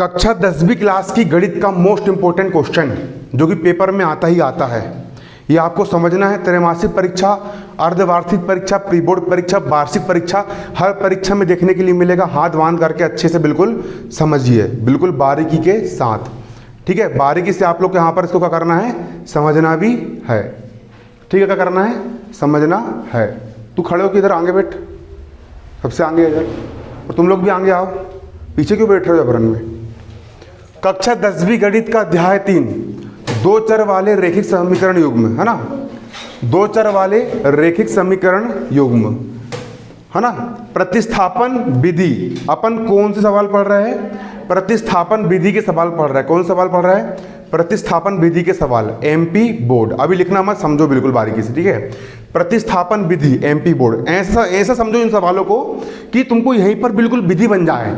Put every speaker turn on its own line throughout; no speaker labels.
कक्षा 10वीं क्लास की गणित का मोस्ट इंपॉर्टेंट क्वेश्चन जो कि पेपर में आता ही आता है, ये आपको समझना है। त्रैमासिक परीक्षा, अर्धवार्षिक परीक्षा, प्री बोर्ड परीक्षा, वार्षिक परीक्षा, हर परीक्षा में देखने के लिए मिलेगा। हाथ बांध करके अच्छे से बिल्कुल समझिए, बिल्कुल बारीकी के साथ, ठीक है। बारीकी से आप लोग यहाँ पर इसको क्या करना है, समझना भी है, ठीक है। क्या करना है, समझना है। तू खड़े हो कि इधर आगे बैठ, सबसे आगे इधर, और तुम लोग भी आगे आओ। पीछे क्यों बैठ रहे हो जबरन में। कक्षा 10वीं गणित का अध्याय 3, दो चर वाले रैखिक समीकरण युग्म, है ना। दो चर वाले रैखिक समीकरण युग्म, है ना। प्रतिस्थापन विधि, अपन कौन से सवाल पढ़ रहे हैं, प्रतिस्थापन विधि के सवाल पढ़ रहे हैं। कौन सवाल पढ़ रहा है, प्रतिस्थापन विधि के सवाल, एमपी बोर्ड। अभी लिखना मत, समझो बिल्कुल बारीकी से, ठीक है। प्रतिस्थापन विधि, एमपी बोर्ड। ऐसा समझो इन सवालों को कि तुमको यहीं पर बिल्कुल विधि बन जाए,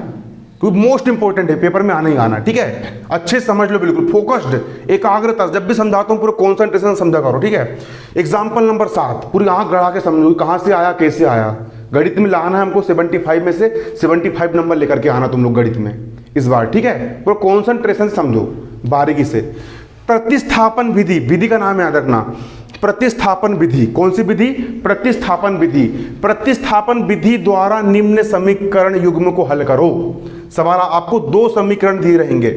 क्योंकि मोस्ट इंपॉर्टेंट है, पेपर में आना ही आना, ठीक है। अच्छे से समझ लो, बिल्कुल फोकस्ड, एकाग्रता। जब भी समझाता हूँ पूरा कॉन्सेंट्रेशन समझा करो, ठीक है। एग्जाम्पल नंबर 7, पूरी आंख गड़ा के समझो कहाँ से आया, कैसे आया। गणित में लाना है हमको 75 में से 75 नंबर लेकर के आना तुम लोग गणित में इस बार, ठीक है। पूरा कॉन्सेंट्रेशन समझो बारीकी से। प्रतिस्थापन विधि, विधि का नाम याद रखना, प्रतिस्थापन विधि। कौन सी विधि, प्रतिस्थापन विधि। प्रतिस्थापन विधि द्वारा निम्न समीकरण युग्म को हल करो। सवाल आपको दो समीकरण दिए रहेंगे,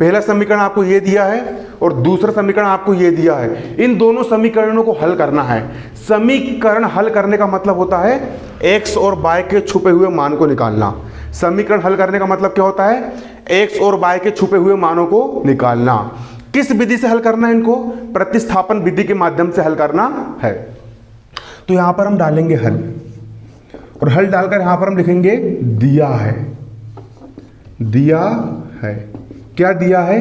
पहला समीकरण आपको ये दिया है और दूसरा समीकरण आपको ये दिया है। इन दोनों समीकरणों को हल करना है। समीकरण हल करने का मतलब होता है x और y के छुपे हुए मान को निकालना। समीकरण हल करने का मतलब क्या होता है, x और y के छुपे हुए मानों को निकालना। किस विधि से हल करना है इनको, प्रतिस्थापन विधि के माध्यम से हल करना है। तो यहां पर हम डालेंगे हल, और हल डालकर यहां पर हम लिखेंगे दिया है, दिया है। क्या दिया है,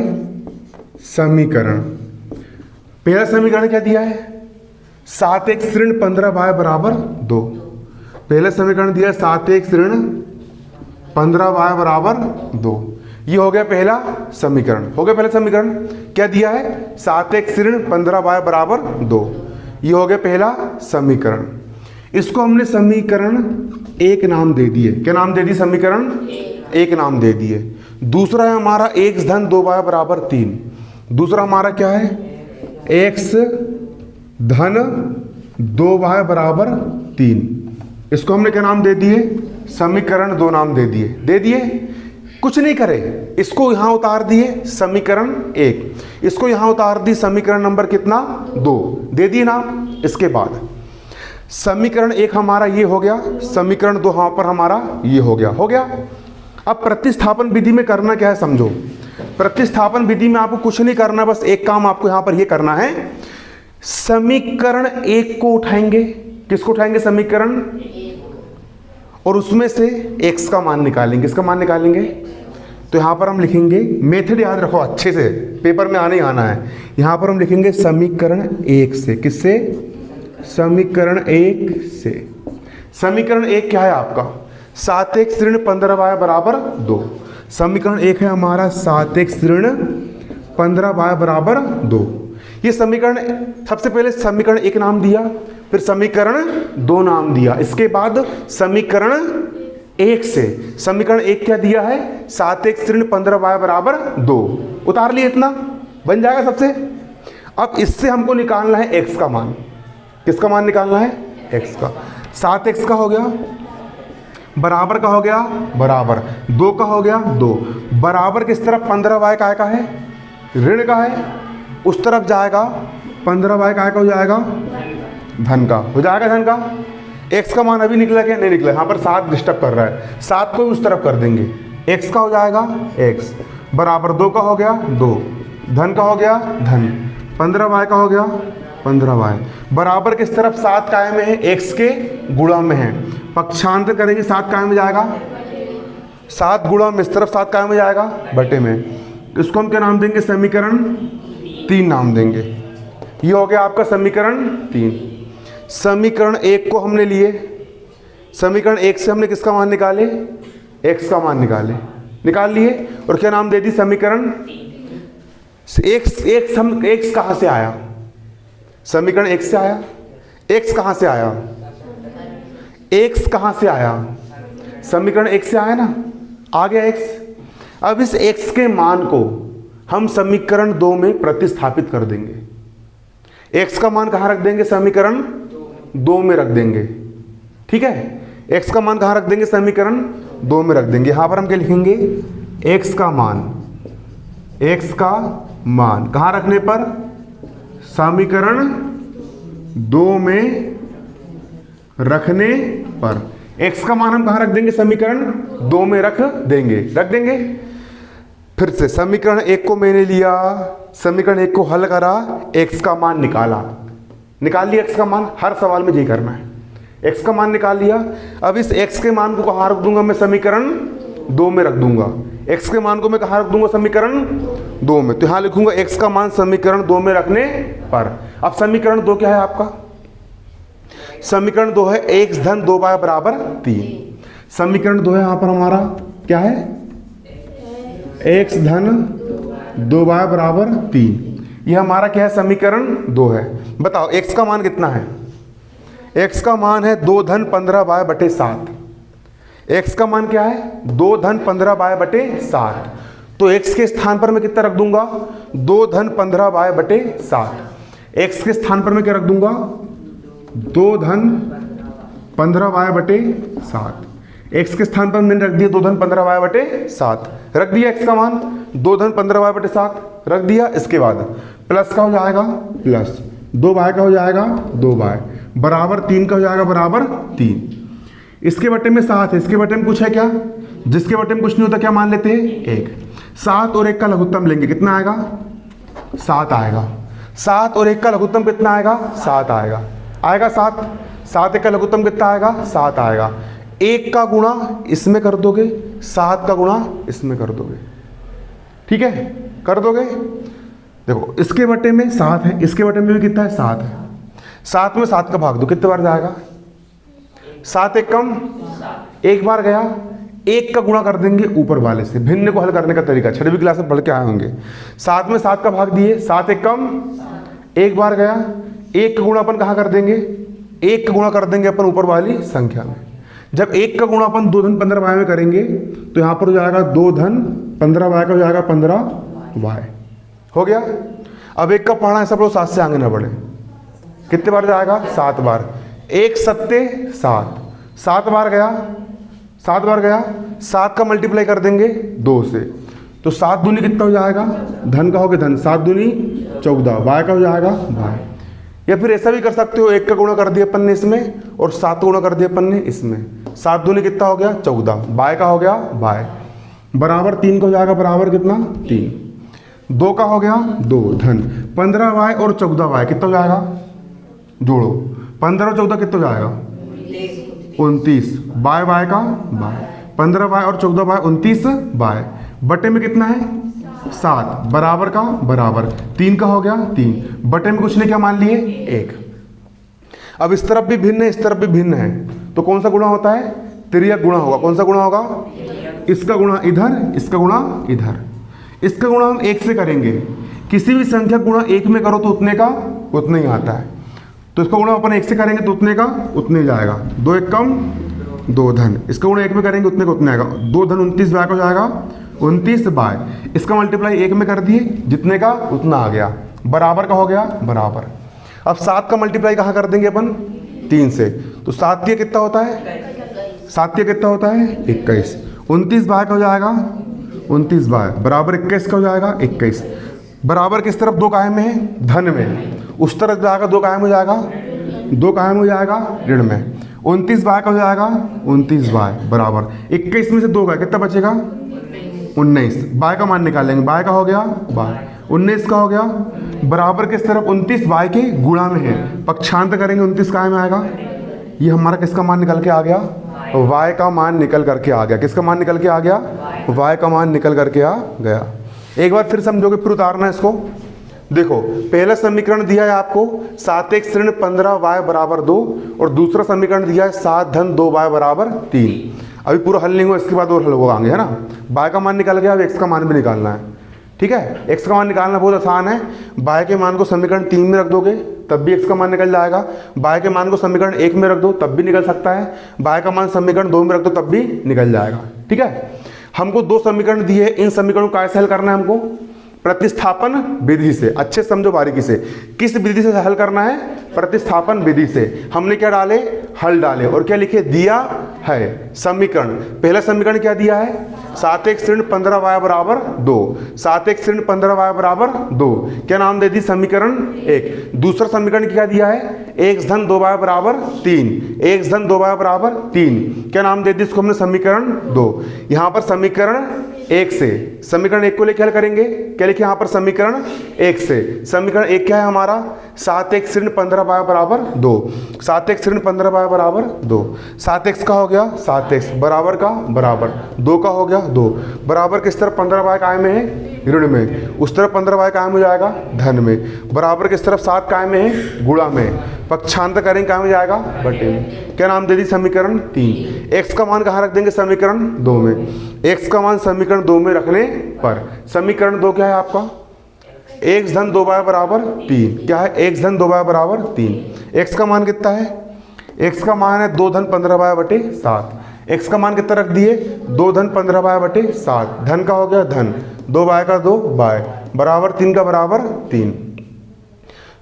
समीकरण। पहला समीकरण क्या दिया है, 7x ऋण 15y बराबर 2। पहला समीकरण दिया 7x ऋण 15y बराबर 2। ये हो गया पहला समीकरण, हो गया पहला समीकरण। क्या दिया है, 7x ऋण 15y बराबर 2। ये हो गया पहला समीकरण। इसको हमने समीकरण 1 नाम दे दिए। क्या नाम दे दिए, समीकरण 1 नाम दे दिए। दूसरा है हमारा x धन 2y बराबर 3। दूसरा हमारा क्या है, x धन 2y बराबर 3। इसको हमने क्या नाम दे दिए, समीकरण 2 नाम दे दिए। कुछ नहीं करे, इसको यहां उतार दिए समीकरण 1, इसको यहां उतार दी समीकरण नंबर कितना, 2 दे दिए नाम। इसके बाद समीकरण 1 हमारा ये हो गया, समीकरण 2 यहां पर हमारा ये हो गया। अब प्रतिस्थापन विधि में करना क्या है समझो। प्रतिस्थापन विधि में आपको कुछ नहीं करना, बस एक काम आपको यहां पर ये करना है, समीकरण 1 को उठाएंगे। किसको उठाएंगे, समीकरण, और उसमें से x का मान निकालेंगे। इसका मान निकालेंगे तो यहां पर हम लिखेंगे, मेथड याद रखो अच्छे से, पेपर में आने ही आना है। यहां पर हम लिखेंगे समीकरण 1 से। किससे, समीकरण 1 से। समीकरण 1 क्या है आपका, 7x ऋण 15y बराबर 2। समीकरण 1 है हमारा 7x ऋण 15y बराबर 2। ये समीकरण, सबसे पहले समीकरण 1 नाम दिया, फिर समीकरण 2 नाम दिया। इसके बाद समीकरण 1 से, समीकरण 1 क्या दिया है, 7x ऋण 15y बराबर 2। उतार लिए, इतना बन जाएगा सबसे। अब इससे हमको निकालना है x का मान। किसका मान निकालना है, x का। 7x का हो गया, बराबर का हो गया, बराबर 2 का हो गया 2। बराबर किस तरफ, 15y का है, ऋण का है, उस तरफ जाएगा 15y का हो जाएगा, धन का हो जाएगा, धन का। x का मान अभी निकला क्या, नहीं निकला, यहाँ पर 7 डिस्टर्ब कर रहा है, 7 को उस तरफ कर देंगे। x का हो जाएगा x, बराबर 2 का हो गया 2, धन का हो गया धन, 15y का हो गया 15y। बराबर किस तरफ, 7 काय में है, x के गुणा में है। पक्षांतर करेंगे, 7 काय में जाएगा, 7 गुणा में, इस तरफ 7 काय में जाएगा, बटे में। इसको हम क्या नाम देंगे, समीकरण 3 नाम देंगे। ये हो गया आपका समीकरण 3। समीकरण 1 को हमने लिए, समीकरण 1 से हमने किसका मान निकाले, x का मान निकाल लिए, और क्या नाम दे दी, समीकरण x कहां से आया, समीकरण 1 से आया। x कहां से आया, x कहां से आया, समीकरण 1 से आया ना, आ गया x। अब इस x के मान को हम समीकरण 2 में प्रतिस्थापित कर देंगे। x का मान कहाँ रख देंगे? समीकरण 2 में रख देंगे। ठीक है, x का मान कहाँ रख देंगे? समीकरण 2 में रख देंगे। यहां पर हम क्या लिखेंगे? x का मान कहाँ रखने पर? समीकरण 2 में रखने पर। x का मान हम कहाँ रख देंगे? समीकरण 2 में रख देंगे। फिर से समीकरण 1 को मैंने लिया, समीकरण 1 को हल करा, x का मान निकाल लिया। x का मान हर सवाल में यही करना है, x का मान निकाल लिया। अब इस x के मान को कहाँ रख दूंगा? मैं समीकरण 2 में रख दूंगा। x के मान को मैं कहाँ रख दूंगा? समीकरण 2 में। तो यहां लिखूंगा x का मान समीकरण 2 में रखने पर। अब समीकरण 2 क्या है आपका? समीकरण 2 है x धन 2y बराबर 3। समीकरण 2 है यहां पर हमारा क्या है? x धन 2y बराबर 3। यह हमारा क्या है? समीकरण 2 है। बताओ x का मान कितना है? x का मान है 2 धन 15y बटे 7। x का मान क्या है? 2 धन 15y बटे 7। तो x के स्थान पर मैं कितना रख दूंगा? 2 धन 15y बटे 7। x के स्थान पर मैं क्या रख दूंगा? 2 धन 15y बटे 7। x के स्थान पर मैंने रख दिया 2 धन 15y बटे 7। रख दिया x का मान 2 धन 15y बटे 7 रख दिया। इसके बाद प्लस का हो जाएगा प्लस, 2y का हो जाएगा 2y बराबर 3 का हो जाएगा बराबर 3। इसके बटे में 7 है, इसके बटे में कुछ है क्या? जिसके बटे में कुछ नहीं होता क्या मान लेते हैं? 1। 7 और 1 का लघुत्तम लेंगे, कितना आएगा? 7 आएगा। 7 और 1 का लघुत्तम कितना आएगा? 7 आएगा। 7 1 का लघुत्तम कितना आएगा? 7 आएगा। 1 का गुणा इसमें कर दोगे, 7 का गुणा इसमें कर दोगे। ठीक है, कर दोगे। देखो इसके बटे में 7 है, इसके बटे में भी कितना है? 7 है। 7 में 7 का भाग दो, कितने बार जाएगा? 7 1 कम, एक बार गया। 1 का गुणा कर देंगे ऊपर वाले से। भिन्न को हल करने का तरीका 6वीं क्लास में पढ़ के आए होंगे। 7 में 7 का भाग दिए, 7 1 कम, एक बार गया। 1 का गुणा अपन कहाँ कर देंगे? 1 का गुणा कर देंगे अपन ऊपर वाली संख्या में। जब 1 का गुणा अपन 2 धन 15y में करेंगे तो यहाँ पर हो जाएगा 2 धन 15y का हो जाएगा 15y। हो गया। अब 1 का पढ़ना ऐसा पढ़ो 7 से आगे ना बढ़े। कितने बार जाएगा? 7 बार। 1 7 7, 7 बार गया, 7 बार गया। 7 का मल्टीप्लाई कर देंगे 2 से, तो 7 दूनी कितना हो जाएगा? धन का हो गया धन, 7 दूनी 14, y का हो जाएगा y। या फिर ऐसा भी कर सकते हो, 1 का गुणा कर दिया अपन ने इसमें और 7 का गुणा कर दिया अपन ने इसमें। 7 दूनी कितना हो गया? 14, y का हो गया y बराबर 3 का हो जाएगा बराबर कितना? 3। 2 का हो गया 2 धन 15y और 14y कितना हो जाएगा? जोड़ो 15 और 14 कितना हो जाएगा? 29। y का y 15y और 14y 29y बटे में कितना है? 7 बराबर का बराबर 3 का हो गया 3 बटे में कुछ नहीं क्या मान लिए? 1। अब इस तरफ भी भिन्न है, इस तरफ भी भिन्न है, तो कौन सा गुणा होता है? तिर्यक गुणा होगा। कौन सा गुणा होगा? इसका गुणा इधर, इसका गुणा इधर। इसका गुणा हम 1 से करेंगे। किसी भी संख्या गुणा 1 में करो तो उतने का उतना ही आता है, तो इसका गुणा अपन 1 से करेंगे तो उतने का उतने जाएगा। 2 1 कम 2 धन, इसका गुणा 1 में करेंगे उतने का उतने आएगा। 2 धन 29 y का हो जाएगा 29y। इसका मल्टीप्लाई 1 में कर दिए, जितने का उतना आ गया, बराबर का हो गया बराबर। अब 7 का मल्टीप्लाई कहाँ कर देंगे अपन? 3 से, तो 7 दिया कितना होता है? 7 दिया कितना होता है? 21। 29y का हो जाएगा 29y बराबर 21 का हो जाएगा 21। बराबर किस तरफ? 2 कायम में है, धन में। उस तरफ जाएगा 2 कायम हो जाएगा, 2 कायम हो जाएगा ऋण में। 29y का हो जाएगा 29y बराबर 21 में से 2 गए, कितना बचेगा? 19। y का मान निकालेंगे, y का हो गया y 19 का हो गया बराबर किस तरफ? 29 y के गुणा में है, पक्षांतर करेंगे 29 काय में आएगा। ये हमारा किसका मान निकल के आ गया? y का मान निकल करके आ गया। किसका मान निकल के आ गया? y का मान निकल करके आ गया। एक बार फिर समझोगे, फिर उतारना है इसको। देखो पहला समीकरण दिया है आपको 7x ऋण 15y बराबर 2 और दूसरा समीकरण दिया है 7 धन 2y बराबर 3। अभी पूरा हल नहीं हुआ, इसके बाद और हल होगा आगे, है ना। y का मान निकल गया, अब x का मान भी निकालना है। ठीक है, x का मान निकालना बहुत आसान है। y के मान को समीकरण 3 में रख दोगे तब भी x का मान निकल जाएगा। y के मान को समीकरण 1 में रख दो तब भी निकल सकता है। y का मान समीकरण 2 में रख दो तब भी निकल जाएगा। ठीक है, हमको दो समीकरण दिए हैं, इन समीकरणों को कैसे हल करना है हमको? प्रतिस्थापन विधि से। अच्छे समझो बारीकी से, किस विधि से हल करना है? प्रतिस्थापन विधि से। हमने क्या डाले? हल डाले और क्या लिखे? दिया है समीकरण। पहला समीकरण क्या दिया है? 7x ऋण 15y बराबर 2। 7x ऋण 15y बराबर 2, क्या नाम दे दी? समीकरण 1। दूसरा समीकरण क्या दिया है? x धन 2y बराबर 3। x धन 2y बराबर 3, क्या नाम दे दी इसको हमने? समीकरण 2। यहाँ पर समीकरण 1 से समीकरण 1 को लेकर हल करेंगे। क्या लिखे यहाँ पर? समीकरण 1 से। समीकरण 1 क्या है हमारा? 7x ऋण 15y बराबर 2। 7x ऋण 15y बराबर 2। 7x का हो गया 7x, बराबर का बराबर 2 का हो गया 2, बराबर किस तरफ? 15y काय में है? ऋण में। उस तरफ 15y कायम हो जाएगा धन में। बराबर किस तरफ? 7 काय में है? गुणा में। पक्षांतर करेंगे काय में जाएगा? बटे में। क्या नाम दे दी? समीकरण 3। x का मान कहाँ रख देंगे? समीकरण 2 में। x का मान समीकरण 2 में रखने पर समीकरण 2 क्या है आपका? x धन 2y बराबर 3। क्या है? x धन 2y बराबर 3। x का मान कितना है? x का मान है 2 धन 15y बटे 7। x का मान कितना रख दिए? 2 धन 15y बटे 7। धन का हो गया धन, 2y का 2y बराबर 3 का बराबर 3।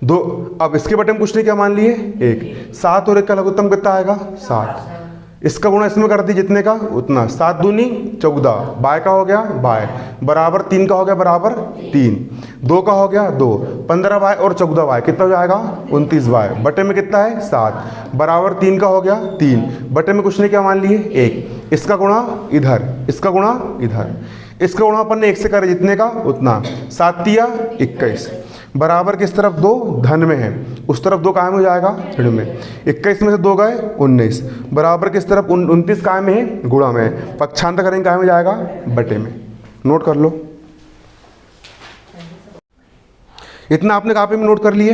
2। अब इसके बटे में कुछ नहीं, क्या मान लिए? 1। 7 और 1 का लघुत्तम कितना आएगा? 7। इसका गुणा इसमें कर दी जितने का उतना। 7 दूनी 14, बाय का हो गया बाय बराबर 3 का हो गया बराबर 3। 2 का हो गया 2, 15y और 14y कितना हो जाएगा? 29y बटे में कितना है? 7 बराबर 3 का हो गया 3, बटे में कुछ नहीं, क्या मान लिए? 1। इसका गुणा इधर, इसका गुणा इधर, इसका गुणा अपन ने 1 से करे जितने का उतना। 7 तिया 21 बराबर किस तरफ? 2 धन में है, उस तरफ 2 कायम हो जाएगा ऋण में। 21 में से 2 गए 19 बराबर किस तरफ? 29 कायम में है? गुणा में है। पक्षांतर करेंगे कायम हो जाएगा? बटे में। नोट कर लो, इतना आपने कॉपी में नोट कर लिए।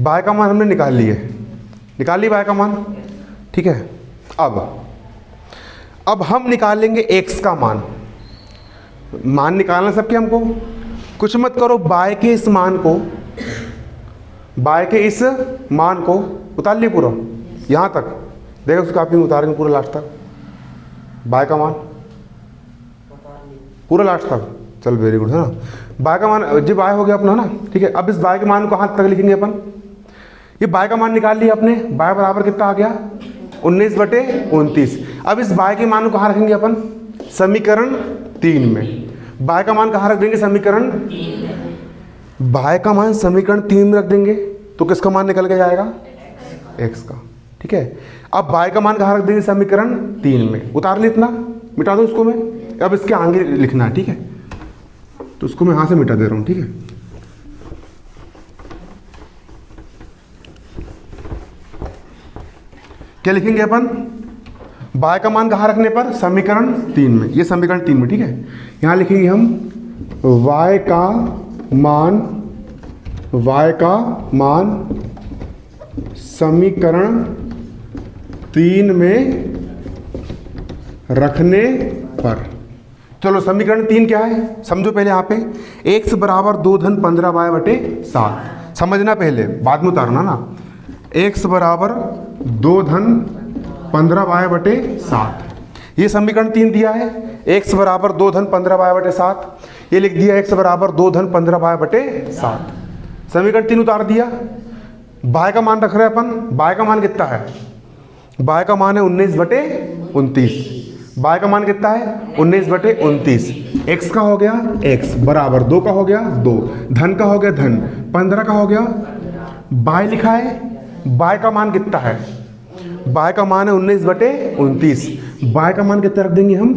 बाय का मान हमने निकाल लिए, निकाल ली बाय का मान, ठीक है। अब हम निकालेंगे x का मान निकालना सबके हमको। कुछ मत करो, बाय के इस मान को उतार लिए पूरा यहाँ तक। देखो उस कॉपी में उतारेंगे पूरा लास्ट तक, बाय का मान पूरा लास्ट तक। चल वेरी गुड, है ना। बाय का मान जी बाय हो गया अपना, ना, ठीक है। अब इस बाय के मान को कहाँ तक लिखेंगे अपन? ये बाय का मान निकाल लिया अपने। बाय बराबर कितना आ गया? 19/29। अब इस बाय के मान को कहाँ रखेंगे अपन? समीकरण 3 में। बाय का मान कहाँ रख देंगे? समीकरण, बाय का मान समीकरण 3 में रख देंगे तो किसका मान निकल के जाएगा? x का, ठीक है। अब बाय का मान कहाँ रख देंगे? समीकरण 3 में। उतार ली इतना, मिटा दो इसको मैं। अब इसके आगे लिखना है, ठीक है। तो इसको मैं यहाँ से मिटा दे रहा हूँ, ठीक है। क्या लिखेंगे अपन? बाय का मान कहाँ रखने पर? समीकरण 3 में। ये समीकरण 3 में, ठीक है। यहाँ लिखेंगे हम y का मान समीकरण 3 में रखने पर। चलो समीकरण 3 क्या है समझो पहले। यहाँ पे x बराबर 2 धन 15y बटे 7 समझना पहले, बाद में उतारना ना। x बराबर 2 धन 15y बटे 7, ये समीकरण 3 दिया है। x बराबर 2 धन 15y बटे 7, ये लिख दिया x बराबर 2 धन 15y बटे 7। समीकरण 3 उतार दिया। बाय का मान रख रहे हैं अपन। बाय का मान कितना है? बाय का मान है 19/29। बाय का मान कितना है? 19/29। x का हो गया x बराबर 2 का हो गया 2, धन का हो गया धन, 15 का हो गया। बाय लिखा है, बाय का मान कितना है? बाय का मान है 19/29। बाय का मान कितना रख देंगे हम?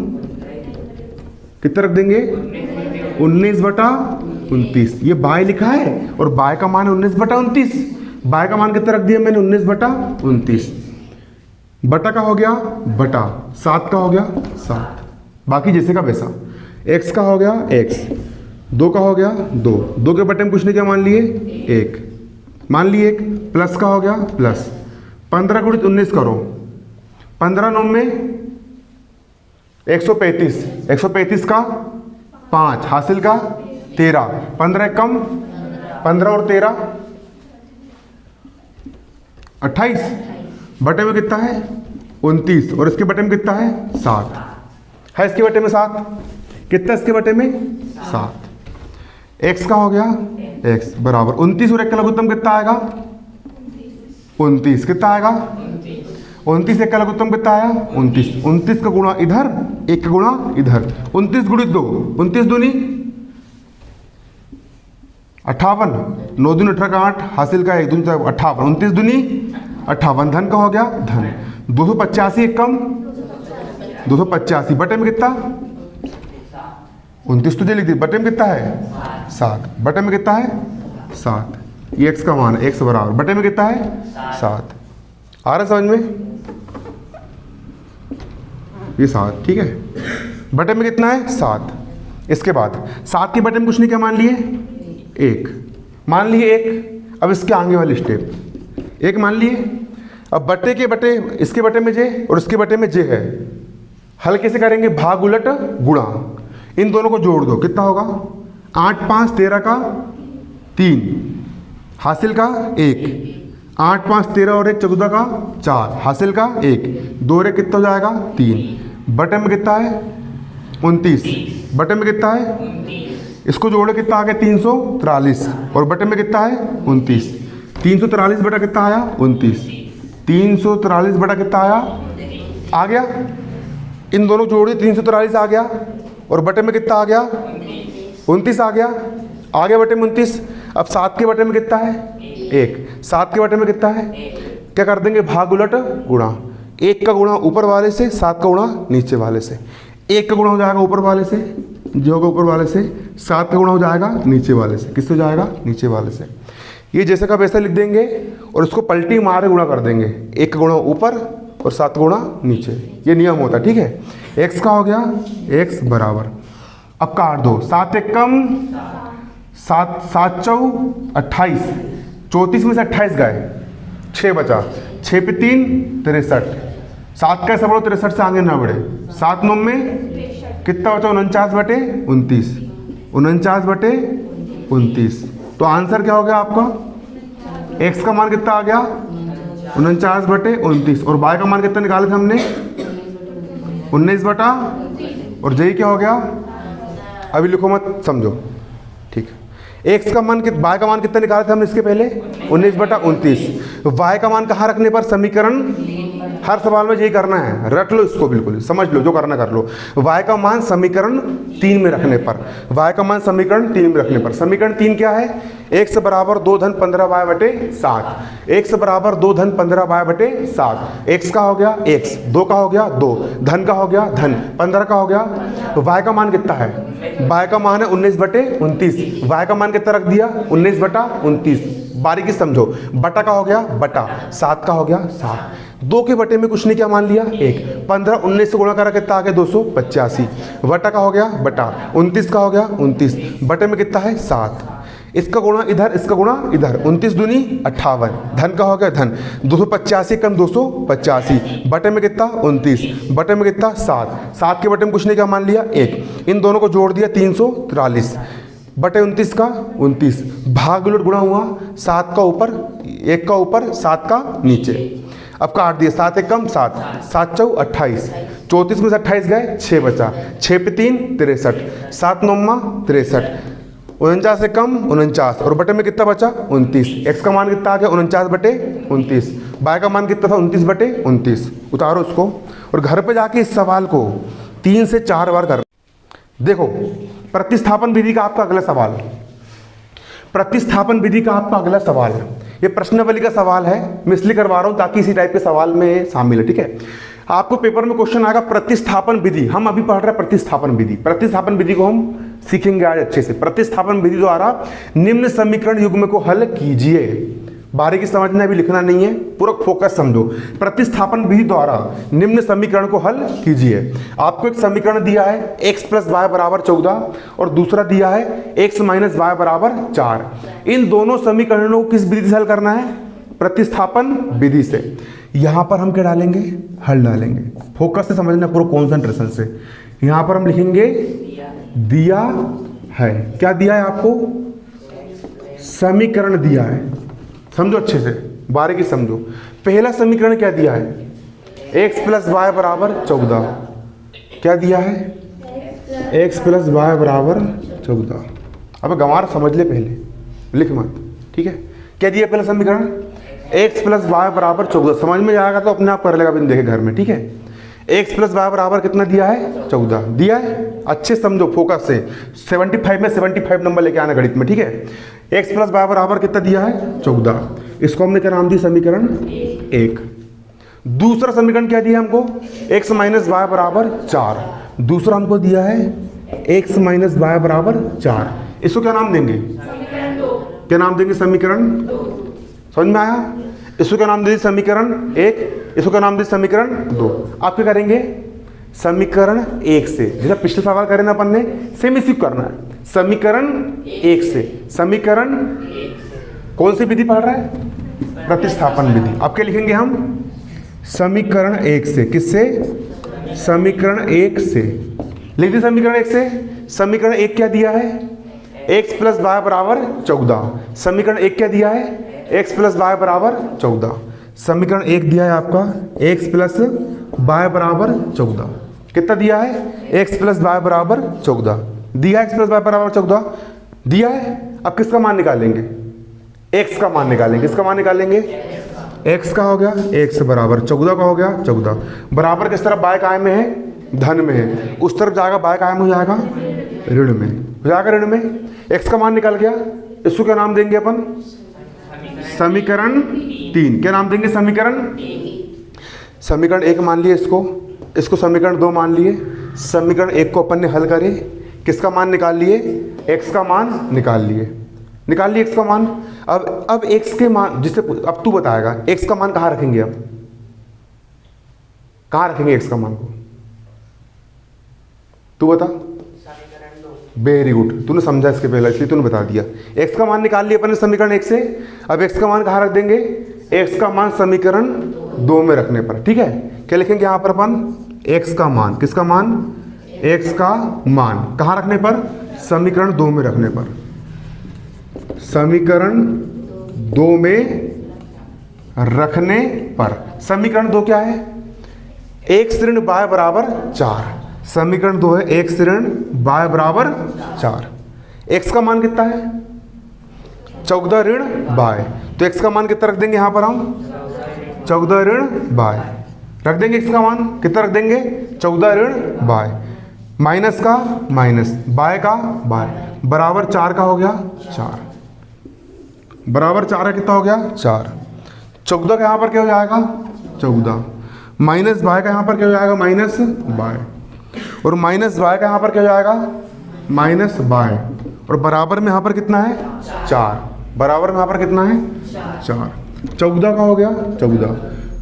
कितना रख देंगे? 19/29। ये बाय लिखा है और बाय का मान है 19/29। बाय का मान कितना रख दिया मैंने? 19/29। बटा का हो गया बटा, 7 का हो गया 7, बाकी जैसे का वैसा। x का हो गया x, 2 का हो गया 2, 2 के बटे में कुछ नहीं, क्या मान लिए? 1 मान लिए। 1 प्लस का हो गया प्लस, 15 गुणित 19 करो, 15 9 में 135, 135 का 5 हासिल का 13, 15 कम 15 और 13 28, बटे में कितना है? 29 और इसके बटे में कितना है? 7, है इसके बटे में 7, कितना इसके बटे में 7। x का हो गया x बराबर 29 और 1 का लघुत्तम कितना आएगा 29, कितना आएगा 29, 1 का लघुत्तम कितना आया 29, 29 का गुणा इधर 1 का गुणा इधर, 29 गुणित 2, 29 दूनी 58, 9 दूनी 18 का 8, हासिल का 1 दूनी 58, 29 दूनी 58, धन का हो गया धन 285, एक कम 285, बटे में कितना 29 तुझे लिख दी, बटे में कितना है 7, बटे में कितना है 7, ये x का मान है, x बराबर बटे में कितना है 7। आ रहा समझ में, ये 7, ठीक है, बटे में कितना है 7। इसके बाद 7 के बटे में कुछ नहीं, क्या मान लिए 1, मान लिए 1। अब इसके आगे वाली स्टेप 1 मान लिए। अब बटे के बटे, इसके बटे में j और इसके बटे में j है, हल कैसे करेंगे, भाग उलट गुणा, इन दोनों को जोड़ दो, कितना होगा 8 5 13 का 3, हासिल का 1, 8 5 13 और 1 14 का 4, हासिल का 1, 2 रे कितना हो जाएगा 3, बटे में कितना है 29, बटे में कितना है, इसको जोड़े कितना आ गया 343 और बटे में कितना है 29, 343 बटा कितना आया 29, 343 बटा कितना आया आ गया, इन दोनों जोड़े 343 आ गया और बटे में कितना आ गया 29 आ गया बटे में 29। अब 7 के बटे में कितना है 1, 7 के बटे में कितना है, क्या कर देंगे भाग उलट गुणा, 1 का गुणा ऊपर वाले से, 7 का गुणा नीचे वाले से, 1 का गुणा हो जाएगा ऊपर वाले से, जो होगा ऊपर वाले से, 7 का गुणा हो जाएगा नीचे वाले से, किससे हो जाएगा नीचे वाले से। ये जैसे का वैसा लिख देंगे और उसको पलटी मार गुणा कर देंगे, 1 का गुणा ऊपर और 7 का गुणा नीचे, ये नियम होता है, ठीक है। x का हो गया x बराबर, अब काट दो, 7 1 कम 7 7 चौ 28, 34 में से 28 गए, 6 बचा, 6 पे 3 63, 7 का ऐसा बढ़ो 63 से आगे ना बढ़े, 7 9 में कितना बचा 49 बटे 29, 49 बटे 29। तो आंसर क्या हो गया आपका, x का मान कितना आ गया 49 बटे 29 और y का मान कितना निकाले थे हमने 19 बटा, और j क्या हो गया, अभी लिखो मत समझो, ठीक है। x का मान y का मान कितना निकाले थे हमने इसके पहले 19 बटा 29, y का मान कहाँ रखने पर, समीकरण, हर सवाल में यही करना है, रट लो इसको, बिल्कुल समझ लो, जो करना कर लो। y का मान समीकरण 3 में रखने पर, y का मान समीकरण 3 में रखने पर, समीकरण 3 क्या है, x बराबर 2 धन 15y बटे 7, x बराबर 2 धन 15y बटे 7, x का हो गया x, 2 का हो गया 2, धन का हो गया धन, 15 का हो गया, y का मान कितना है, y का मान है 19 बटे 29, y का मान कितना रख दिया 19 बटा 29, बारीकी समझो, बटा का हो गया बटा, 7 का हो गया 7, 2 के बटे में कुछ नहीं, क्या मान लिया 1, 15 19 से गुणा करा कितना आ गया 285, बटा का हो गया बटा, 29 का हो गया 29, बटे में कितना है 7, इसका गुणा इधर, इसका गुणा इधर, 29 दूनी 58, धन का हो गया धन, 285 कम 285, बटे में कितना 29, बटे में कितना 7, 7 के बटे में कुछ नहीं, क्या मान लिया 1, इन दोनों को जोड़ दिया 343 बटे 29 का 29, भाग उलट गुणा हुआ, 7 का ऊपर 1 का ऊपर 7 का नीचे, अब काट दिए, 7 1 कम 7, 7 चौ 28, 34 में से 28 गए, 6 बचा, 6 पे 3 63, 7 9 63, 49 से कम 49 और बटे में कितना बचा 29, x का मान कितना आ गया 49 बटे 29, y का मान कितना था 29 बटे 29। उतारो उसको और घर पे जाके इस सवाल को 3 से 4 बार कर। देखो प्रतिस्थापन विधि का आपका अगला सवाल, प्रतिस्थापन विधि का आपका अगला सवाल, ये प्रश्नावली का सवाल है, मैं इसलिए करवा रहा हूँ ताकि इसी टाइप के सवाल में शामिल है, ठीक है। आपको पेपर में क्वेश्चन आएगा प्रतिस्थापन विधि, हम अभी पढ़ रहे हैं प्रतिस्थापन विधि, प्रतिस्थापन विधि को हम सीखेंगे आज अच्छे से। प्रतिस्थापन विधि द्वारा निम्न समीकरण युग्म को हल कीजिए, बारीकी समझना, अभी लिखना नहीं है, पूरा फोकस समझो। प्रतिस्थापन विधि द्वारा निम्न समीकरण को हल कीजिए। आपको एक समीकरण दिया है x प्लस वाई बराबर 14 और दूसरा दिया है x माइनस वाई बराबर 4। इन दोनों समीकरणों को किस विधि से हल करना है, प्रतिस्थापन विधि से। यहां पर हम क्या डालेंगे, हल डालेंगे, फोकस से समझना, पूरा कॉन्सेंट्रेशन से। यहां पर हम लिखेंगे दिया है, क्या दिया है आपको, समीकरण दिया है, समझो अच्छे से, बारीकी समझो। पहला समीकरण क्या दिया है, x प्लस वाई बराबर 14, क्या दिया है, एक्स प्लस वाई बराबर 14। अब गंवार समझ ले, पहले लिख मत, ठीक है। क्या दिया पहले समीकरण, एक्स प्लस वाई बराबर 14। समझ में आएगा तो अपने आप कर लेगा, बिन देखे घर में, ठीक है। एक्स प्लस वाई बराबर कितना दिया है, 14 दिया है। अच्छे समझो, फोकस से 75 में 75 नंबर लेके आना गणित में, ठीक है। एक्स प्लस वाई बराबर कितना दिया है, 14। इसको हमने क्या नाम दिया, समीकरण 1। दूसरा समीकरण क्या दिया हमको, एक्स माइनस वाई बराबर 4। दूसरा हमको दिया है एक्स माइनस वाई बराबर 4। इसको क्या नाम देंगे, क्या नाम देंगे, समीकरण 2। समझ में आया। इसको क्या नाम दे, समीकरण 1। इसको क्या नाम दे, समीकरण 2। आप क्या करेंगे, समीकरण 1 से, जैसा पिछले सवाल करें ना अपन ने, सेम इसी को करना है। समीकरण 1 से, समीकरण कौन सी विधि पढ़ रहा है, प्रतिस्थापन विधि। अब क्या लिखेंगे हम, समीकरण 1 से, किससे, समीकरण 1 से लिख दिया। समीकरण 1 से, समीकरण 1 क्या दिया है, एक्स प्लस वाई बराबर 14। समीकरण 1 क्या दिया है, एक्स प्लस वाई बराबर 14। समीकरण 1 दिया है आपका एक्स प्लस वाई बराबर 14। कितना दिया है, एक्स प्लस वाई बराबर 14 दिया, एक्स प्लस वाई बराबर 14 दिया है। अब किसका मान निकालेंगे, एक्स का मान निकालेंगे। किसका मान निकालेंगे, एक्स का हो गया, एक्स बराबर 14 का हो गया 14। बराबर किस तरफ, बाएं कायम में है, धन में है, उस तरफ जाएगा, बाएं कायम हो जाएगा, ऋण में हो जाएगा, ऋण में। एक्स का मान निकल गया, इसको क्या नाम देंगे अपन, समीकरण 3। क्या नाम देंगे, समीकरण, समीकरण 1 मान लिए इसको, इसको समीकरण 2 मान लिए। समीकरण 1 को अपन ने हल करे, किसका मान निकाल लिए, एक्स का मान निकाल लिए, निकाल लिए एक्स का मान। अब एक्स के मान, जिससे अब तू बताएगा एक्स का मान कहाँ रखेंगे, अब कहाँ रखेंगे एक्स का मान को, तू बता। वेरी गुड, तूने समझा इसके पहले, इसलिए तूने बता दिया। एक्स का मान निकाल लिया अपन ने समीकरण 1 से। अब एक्स का मान कहाँ रख देंगे, एक्स का मान समीकरण 2 में रखने पर, ठीक है। क्या लिखेंगे यहाँ पर अपन, एक्स का मान, किसका मान, एक्स का मान कहाँ रखने पर, समीकरण 2 में रखने पर। समीकरण 2 में रखने पर, समीकरण 2 क्या है, एक्स ऋण वाई बराबर 4। समीकरण 2 है एक्स ऋण वाई बराबर 4। एक्स का मान कितना है, 14 ऋण वाई, तो एक्स का मान कितना रख देंगे यहाँ पर हम, 14 ऋण वाई रख देंगे। एक्स का मान कितना रख देंगे, 14 ऋण वाई, माइनस का माइनस, बाय का बाय, बराबर 4 का हो गया 4, बराबर 4 का कितना हो गया 4। 14 का यहाँ पर क्या हो जाएगा 14, माइनस बाय का यहाँ पर क्या हो जाएगा माइनस बाय, और माइनस बाय का यहाँ पर क्या हो जाएगा माइनस बाय, और बराबर में यहाँ पर कितना है 4, बराबर में यहाँ पर कितना है 4। 14 का हो गया 14,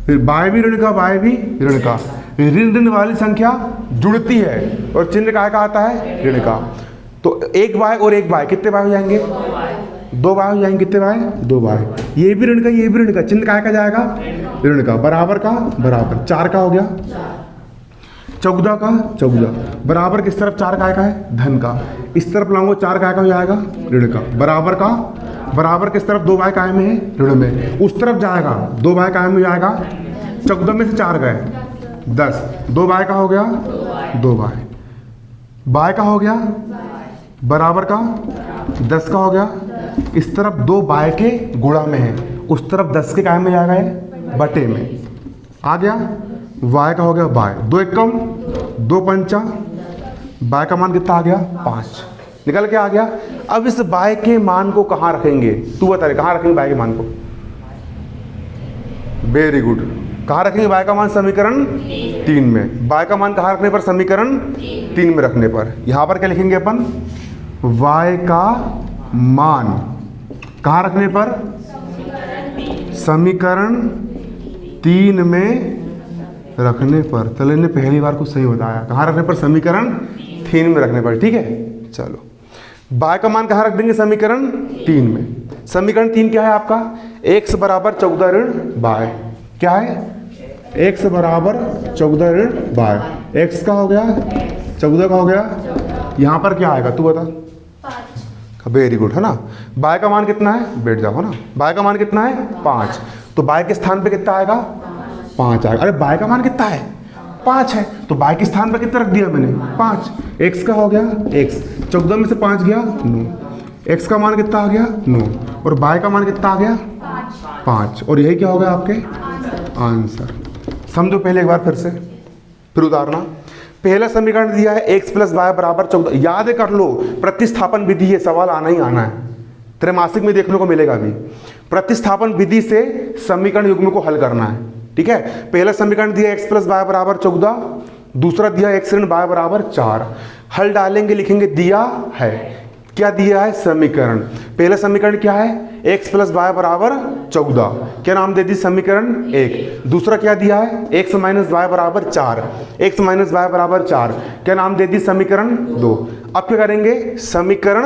फिर बाय भी ऋण का, बाय भी ऋण का, ऋण ऋण वाली संख्या जुड़ती है और चिन्ह काय का आता है ऋण का। तो एक बाय और एक बाय कितने बाय हो जाएंगे, 2 बाय हो जाएंगे। कितने बाय 2 बाय, ये भी ऋण का ये भी ऋण का, चिन्ह काय का जाएगा ऋण का, बराबर का बराबर 4 का हो गया। 14 का 14, बराबर किस तरफ 4 काय का है धन का, इस तरफ लाऊंगा 4 काय का हो जाएगा ऋण का, बराबर का बराबर किस तरफ 2 बाय कायम में है ऋण में, उस तरफ जाएगा 2 बाय कायम में जाएगा। 14 में से 4 गए 10, 2 बाय का हो गया 2 बाय, बाय का हो गया बराबर का 10 का हो गया, इस तरफ 2 बाय के गुणा में है, उस तरफ 10 के कायम में जाएगा ये बटे में आ गया, y का हो गया बाय, 2 एकम 2 पंचा, बाय का मान कितना आ गया 5 निकल के आ गया। अब इस बाय के मान को कहाँ रखेंगे, तू बता रहे कहाँ रखेंगे बाय के मान को, वेरी गुड, कहाँ रखेंगे बाय का मान समीकरण 3 में, बाय का मान कहाँ रखने पर समीकरण 3 में रखने पर, यहाँ पर क्या लिखेंगे अपन y का मान कहाँ रखने पर समीकरण 3 में रखने पर। चलो इन्हें पहली बार कुछ सही बताया, कहाँ रखने पर समीकरण 3 में रखने पर, ठीक है। चलो बाय का मान कहाँ रख देंगे समीकरण 3 में। समीकरण 3 क्या है आपका, x बराबर 14 ऋण बाय, क्या है x बराबर 14 ऋण बाय, x का हो गया 14 का हो गया, यहाँ पर क्या आएगा तू बता, वेरी गुड है ना। बाय का मान कितना है, बैठ जाओ ना, बाय का मान कितना है 5, तो बाय के स्थान पे कितना आएगा 5 आएगा। अरे बाय का मान कितना है 5 है, तो y के स्थान पर कितना रख दिया मैंने 5। x का हो गया x, 14 में से 5 गया 9, x का मान कितना आ गया 9 और y का मान कितना आ गया 5 और यही क्या हो गया आपके आंसर। समझो पहले एक बार फिर उतारना। पहला समीकरण दिया है x प्लस वाई बराबर 14, याद कर लो प्रतिस्थापन विधि है, सवाल आना ही आना है, त्रैमासिक में देखने को मिलेगा अभी। प्रतिस्थापन विधि से समीकरण युग्म को हल करना है, ठीक है। पहला समीकरण दिया x प्लस वाई बराबर 14, दूसरा दिया x ऋण वाई बराबर 4। हल डालेंगे, लिखेंगे दिया है, क्या दिया है समीकरण। पहला समीकरण क्या है x प्लस वाई बराबर 14, क्या नाम दे दी समीकरण 1। दूसरा क्या दिया है x माइनस वाई बराबर 4, x माइनस वाई बराबर 4, क्या नाम दे दी समीकरण 2। अब क्या करेंगे समीकरण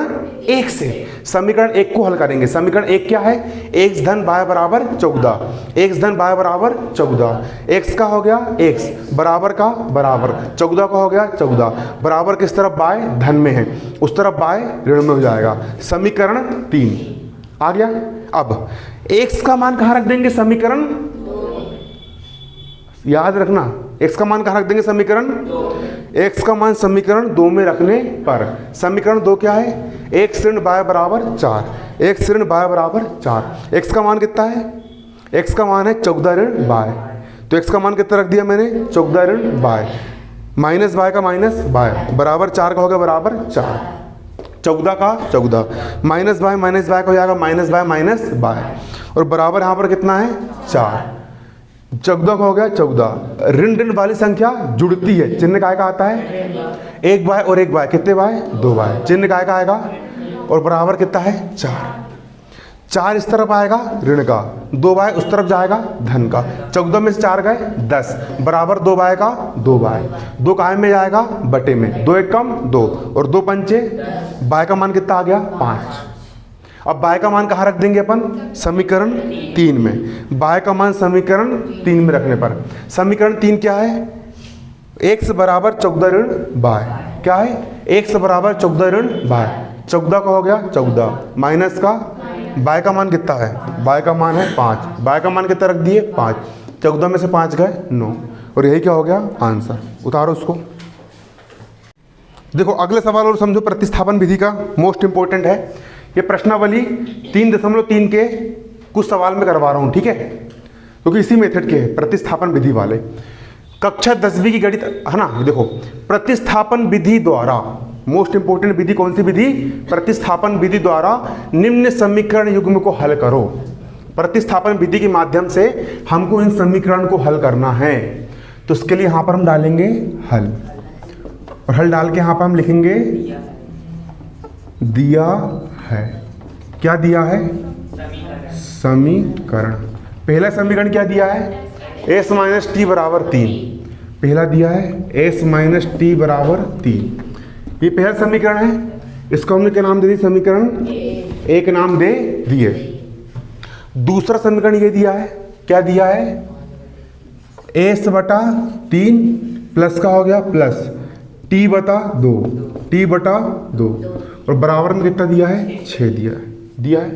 1 से समीकरण 1 को हल करेंगे। समीकरण 1 क्या है x धन वाई बराबर 14, x धन वाई बराबर 14, x का हो गया x बराबर का बराबर 14 का हो गया 14, बराबर किस तरफ y धन में है, उस तरफ y ऋण में हो जाएगा। समीकरण 3 आ गया। अब x का मान कहाँ रख देंगे समीकरण, याद रखना x का मान कहाँ रख देंगे समीकरण, x का मान समीकरण 2 में रखने पर। समीकरण 2 क्या है x ऋण वाई बराबर 4, x ऋण वाई बराबर 4, x का मान कितना है, x का मान है 14 ऋण वाई, तो x का मान कितना रख दिया मैंने 14 ऋण वाई, माइनस वाई का माइनस वाई बराबर 4 का होगा बराबर 4, 14 का 14, माइनस वाई का हो जाएगा माइनस वाई और बराबर यहाँ पर कितना है 4, 14 का हो गया 14। ऋण ऋण वाली संख्या जुड़ती है, चिन्ह काय का आता है एक वाई और एक वाई, कितने वाई 2 वाई, चिन्ह काय का आएगा और बराबर कितना है 4 इस तरफ आएगा ऋण का, 2 वाई उस तरफ जाएगा धन का, 14 में से 4 गए 10 बराबर 2 वाई का 2 वाई, 2 काय में जाएगा बटे में, 2 एक कम 2 और 2 पंचे, वाई का मान कितना आ गया 5। अब वाई का मान कहाँ रख देंगे अपन समीकरण 3 में, वाई का मान समीकरण 3 में रखने पर। समीकरण 3 क्या है x बराबर 14 ऋण वाई, क्या है x बराबर 14 ऋण वाई, 14 का हो गया 14 माइनस का वाई का मान कितना है, वाई का मान है 5, वाई का मान कितना रख दिए 5, 14 में से 5 गए 9 और यही क्या हो गया आंसर। उतारो उसको। देखो अगले सवाल और समझो, प्रतिस्थापन विधि का मोस्ट इंपॉर्टेंट है ये प्रश्नावली 3.3 के कुछ सवाल में करवा रहा हूँ, ठीक है, क्योंकि इसी मेथड के है प्रतिस्थापन विधि वाले। कक्षा 10वीं की गणित है ना। देखो प्रतिस्थापन विधि द्वारा मोस्ट इंपोर्टेंट विधि कौन सी विधि, प्रतिस्थापन विधि द्वारा निम्न समीकरण युग्म को हल करो। प्रतिस्थापन विधि के माध्यम से हमको इन समीकरण को हल करना है, तो इसके लिए यहां पर हम डालेंगे हल, और हल डाल के यहां पर हम लिखेंगे दिया है, क्या दिया है समीकरण। पहला समीकरण क्या दिया है s माइनस टी बराबर 3, पहला दिया है s माइनस टी बराबर 3, ये पहला समीकरण है, इसको हमने क्या नाम दे दी समीकरण 1 नाम दे दिए। दूसरा समीकरण ये दिया है, क्या दिया है s बटा 3 प्लस का हो गया प्लस t बटा 2 और बराबर में कितना दिया है 6 दिया है।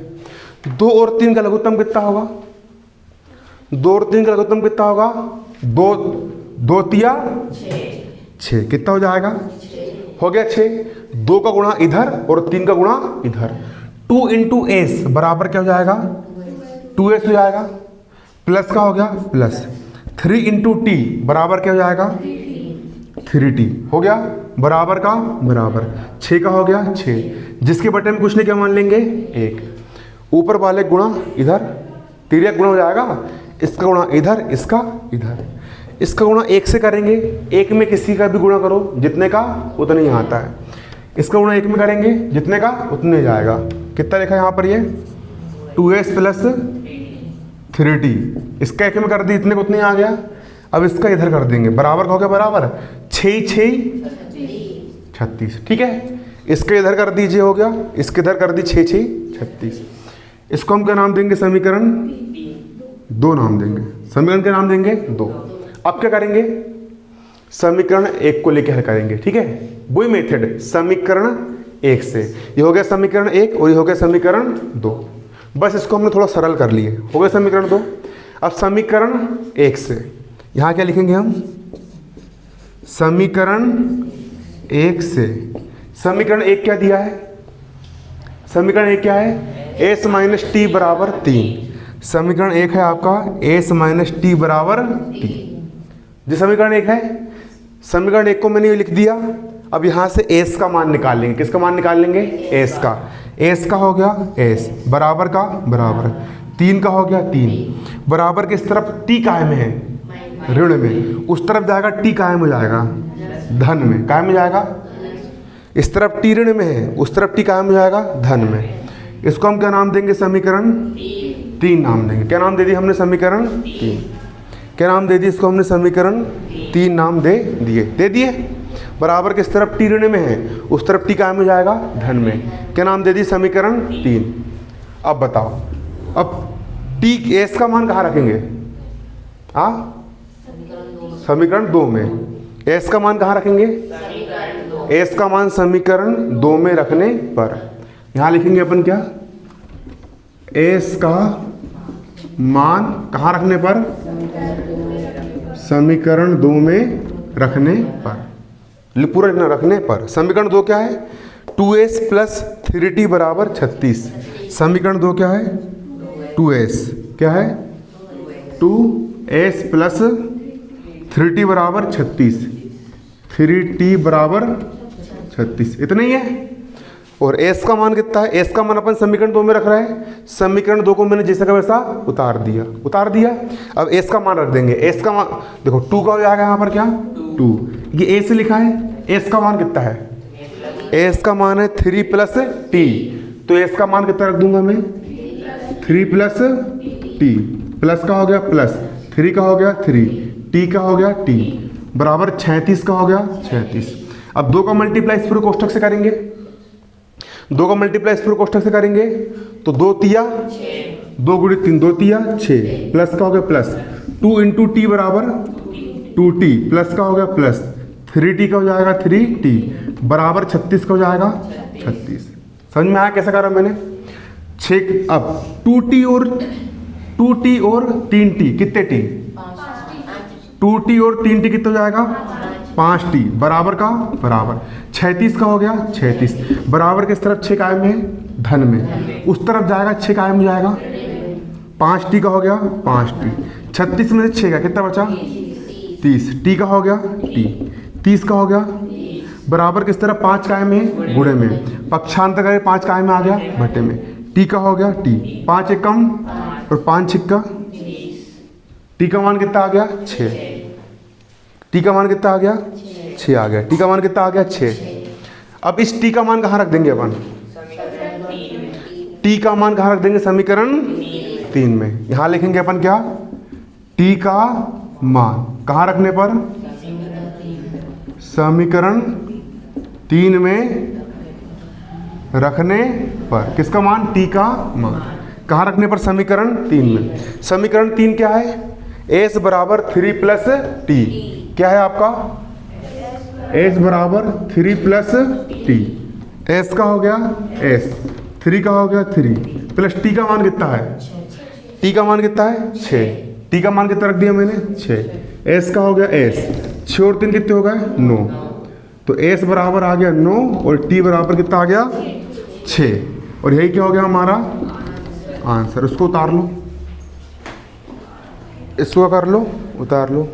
2 और 3 का लघुत्तम कितना होगा, 2 और 3 का लघुत्तम कितना होगा 2 तिया 6, कितना हो जाएगा हो गया 6, 2 का गुणा इधर और 3 का गुणा इधर, 2 इंटू एस बराबर क्या हो जाएगा 2s हो जाएगा, प्लस का हो गया प्लस 3 इंटू टी बराबर क्या हो जाएगा 3t हो गया, बराबर का बराबर 6 का हो गया 6, जिसके बटे में कुछ नहीं क्या मान लेंगे 1, ऊपर वाले गुणा इधर, तिर्यक गुणा हो जाएगा, इसका गुणा इधर इसका इधर, इसका गुणा 1 से करेंगे, 1 में किसी का भी गुणा करो जितने का उतने ही आता है, इसका गुणा 1 में करेंगे जितने का उतने जाएगा। कितना लिखा है यहाँ पर ये 2s प्लस 3t, इसका 1 में कर दी इतने को उतने आ गया। अब इसका इधर कर देंगे, बराबर का हो गया बराबर 6 36, ठीक है, इसके इधर कर दीजिए हो गया, इसके इधर कर दी 6 36, इसको हम क्या नाम देंगे समीकरण 2 नाम देंगे, समीकरण का नाम देंगे 2। अब क्या करेंगे समीकरण 1 को लेकर हल करेंगे, ठीक है, वही मेथड समीकरण 1 से, ये हो गया समीकरण 1 और ये हो गया समीकरण 2, बस इसको हमने थोड़ा सरल कर लिए, हो गया समीकरण 2। अब समीकरण 1 से यहाँ क्या लिखेंगे हम समीकरण एक से, समीकरण एक क्या दिया है, समीकरण एक क्या है, एस माइनस टी बराबर 3। समीकरण एक है आपका एस माइनस टी बराबर टी, जो समीकरण एक है। समीकरण एक को मैंने ये लिख दिया। अब यहाँ से एस का मान निकाल लेंगे। किसका मान निकाल लेंगे, एस का। एस का हो गया एस, बराबर का बराबर, 3 का हो गया 3, बराबर किस तरफ, टी कायम है ऋण में, उस तरफ जाएगा टी कायम हो जाएगा धन में, कायम हो जाएगा। इस तरफ टी ऋण में है, उस तरफ टी कायम हो जाएगा धन में। इसको हम क्या नाम देंगे, समीकरण 3 नाम देंगे। क्या नाम दे दिया हमने, समीकरण 3। क्या नाम दे दिया इसको हमने, समीकरण 3 नाम दे दिए। बराबर किस तरफ, टी ऋण में है, उस तरफ टी कायम हो जाएगा धन में। क्या नाम दे दिए, समीकरण 3। अब बताओ, अब टी एस का मान कहाँ रखेंगे, समीकरण 2 में। एस का मान कहाँ रखेंगे, एस का मान समीकरण 2 में रखने पर यहां लिखेंगे अपन क्या, एस का मान कहाँ रखने पर, समीकरण 2 में रखने पर। पूरा लिखना, रखने पर। समीकरण 2 क्या है, 2s प्लस 3t बराबर 36। समीकरण 2 क्या है, 2s क्या है, 2s प्लस 3t बराबर 36, 3t बराबर 36, इतना ही है। और s का मान कितना है, s का मान अपन समीकरण 2 में रख रहे हैं। समीकरण 2 को मैंने जैसा का वैसा उतार दिया। अब s का मान रख देंगे। s का मान देखो 2 का हो जाएगा यहाँ पर क्या, 2, ये a से लिखा है। s का मान कितना है, s का मान है 3 प्लस t, तो s का मान कितना रख दूंगा मैं, 3 प्लस t, प्लस का हो गया प्लस, 3 का हो गया 3, t का हो गया t, बराबर 36 का हो गया 36। अब 2 का मल्टीप्लाई इस पूरे कोष्ठक से करेंगे, 2 का मल्टीप्लाई इस पूरे कोष्ठक से करेंगे तो 2 तिया 2 गुणित 3, 2 तिया 6, प्लस का हो गया प्लस, 2 इंटू टी बराबर 2t, प्लस का हो गया प्लस, 3t का हो जाएगा 3t, बराबर 36 का हो जाएगा 36। समझ में आया कैसे करा मैंने, 6। अब 2t और 3t कितने टी, 2t और 3t कितना हो जाएगा, 5t, बराबर का बराबर, 36 का हो गया 36, बराबर किस तरफ, 6 कायम है धन में, उस तरफ जाएगा 6 कायम हो जाएगा, 5t का हो गया 5t, 36 में से 6 का कितना बचा, 30, t का हो गया t, 30 का हो गया, बराबर किस तरफ, 5 कायम है गुणे में, पक्षांतर करें 5 कायम में आ गया भट्टे में, t का हो गया t, 5 एकम और 5 छिक्का, टी का मान कितना आ गया, 6। टी का मान कितना आ गया, 6 आ गया। टी का मान कितना आ गया, 6। अब इस टी का मान कहाँ रख देंगे अपन, टी का मान कहाँ रख देंगे, समीकरण 3 में। यहाँ लिखेंगे अपन क्या, टी का मान कहाँ रखने पर, समीकरण 3 में रखने पर। किसका मान, टी का मान कहाँ रखने पर, समीकरण 3 में। समीकरण 3 क्या है, s बराबर 3 प्लस टी, क्या है आपका, s बराबर 3 प्लस टी, s का हो गया s, 3 का हो गया 3, प्लस t का मान कितना है, t का मान कितना है 6, t का मान कितना रख दिया मैंने 6, s का हो गया s, 6 और 3 कितने हो गए 9, तो s बराबर आ गया 9 और t बराबर कितना आ गया 6, और यही क्या हो गया हमारा आंसर। उसको उतार लो, इसको कर लो, उतार लो।